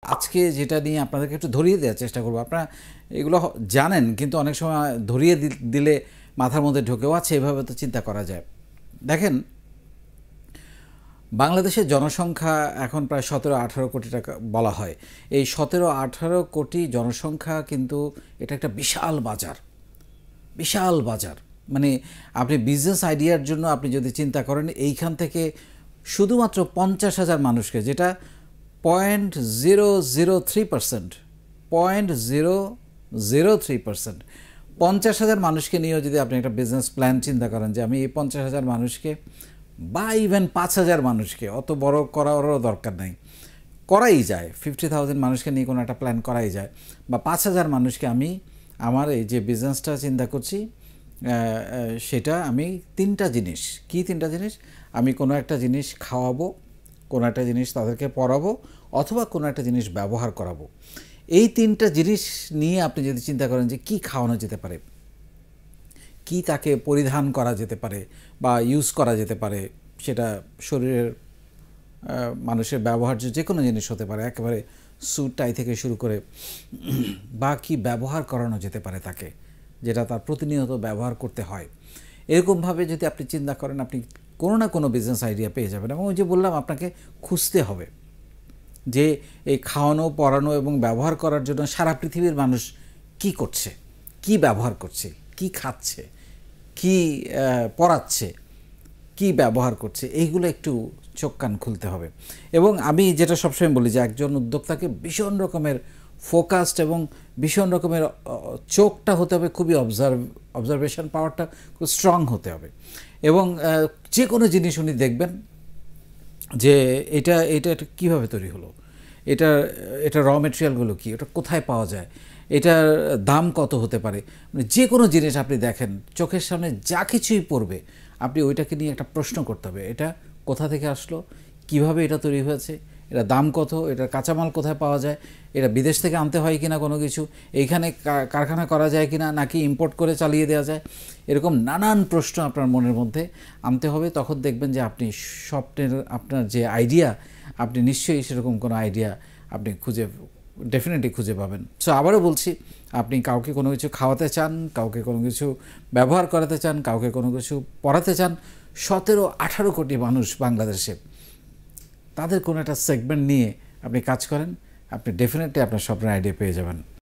আজকে যেটা নিয়ে আপনাদেরকে একটু ধরিয়ে দেওয়ার চেষ্টা করব। আপনারা এগুলো জানেন, কিন্তু অনেক সময় ধরিয়ে দিলে মাথার মধ্যে ঢোকেও, আছে এভাবে তো চিন্তা করা যায়। দেখেন, বাংলাদেশের জনসংখ্যা এখন প্রায় 17-18 কোটি টাকা বলা হয়। এই 17-18 কোটি জনসংখ্যা কিন্তু এটা একটা বিশাল বাজার, বিশাল বাজার। মানে আপনি বিজনেস আইডিয়ার জন্য আপনি যদি চিন্তা করেন, এইখান থেকে শুধুমাত্র 50,000 মানুষকে, যেটা 0.003%, 0.003%, 50,000 মানুষকে নিয়েও যদি আপনি একটা বিজনেস প্ল্যান চিন্তা করেন যে আমি এই 50,000 মানুষকে বা ইভেন 5,000 মানুষকে, অত বড় করারও দরকার নাই, করাই যায়, 50,000 মানুষকে নিয়ে কোনো একটা প্ল্যান করাই যায়, বা 5,000 মানুষকে আমি আমার এই যে বিজনেসটা চিন্তা করছি সেটা আমি তিনটা জিনিস, কি তিনটা জিনিস, আমি কোনো একটা জিনিস খাওয়াবো, কোনো একটা জিনিস তাদেরকে পড়াবো, অথবা কোনো একটা জিনিস ব্যবহার করাবো। এই তিনটা জিনিস নিয়ে আপনি যদি চিন্তা করেন যে কি খাওয়ানো যেতে পারে, কি তাকে পরিধান করা যেতে পারে বা ইউজ করা যেতে পারে, সেটা শরীরের মানুষের ব্যবহার্য যে কোনো জিনিস হতে পারে, একেবারে স্যুট টাই থেকে শুরু করে, বা কি ব্যবহার করানো যেতে পারে তাকে, যেটা তার প্রতিনিয়ত ব্যবহার করতে হয়। এরকমভাবে যদি আপনি চিন্তা করেন, আপনি কোনো না কোনো বিজনেস আইডিয়া পেয়ে যাবেন। এবং ওই যে বললাম, আপনাকে খুঁজতে হবে যে এই খাওয়ানো, পড়ানো এবং ব্যবহার করার জন্য সারা পৃথিবীর মানুষ কি করছে, কি ব্যবহার করছে, কি খাচ্ছে, কি পড়াচ্ছে, কি ব্যবহার করছে, এইগুলো একটু চোখ কান খুলতে হবে। এবং আমি যেটা সবসময় বলি যে একজন উদ্যোক্তাকে ভীষণ রকমের ফোকাসড এবং ভীষণ রকমের চোখটা হতে হবে, খুবই অবজারভেশন পাওয়ারটা খুব স্ট্রং হতে হবে। এবং যে কোনো জিনিস উনি দেখবেন যে এটা এটা কীভাবে তৈরি হলো, এটা র মেটেরিয়ালগুলো কী, এটা কোথায় পাওয়া যায়, এটার দাম কত হতে পারে। মানে যে কোনো জিনিস আপনি দেখেন, চোখের সামনে যা কিছুই পড়বে, আপনি ওইটাকে নিয়ে একটা প্রশ্ন করতে হবে, এটা কোথা থেকে আসলো, কিভাবে এটা তৈরি হয়েছে, এটা দাম কত, এটার কাঁচামাল কোথায় পাওয়া যায়, এটা বিদেশ থেকে আনতে হয় কিনা কোনো কিছু, এইখানে কারখানা করা যায় কিনা, নাকি ইম্পোর্ট করে চালিয়ে দেওয়া যায়। এরকম নানান প্রশ্ন আপনার মনের মধ্যে আনতে হবে। তখন দেখবেন যে আপনি স্বপ্নের আপনার যে আইডিয়া, আপনি নিশ্চয়ই সেরকম কোনো আইডিয়া আপনি ডেফিনেটলি খুঁজে পাবেন। সো আবারও বলছি, আপনি কাউকে কোনো কিছু খাওয়াতে চান, কাউকে কোনো কিছু ব্যবহার করাতে চান, কাউকে কোনো কিছু পড়াতে চান, 17-18 কোটি মানুষ বাংলাদেশে, তাদের কোনো একটা সেগমেন্ট নিয়ে আপনি কাজ করেন, আপনি ডেফিনেটলি আপনার স্বপ্নের আইডিয়া পেয়ে যাবেন।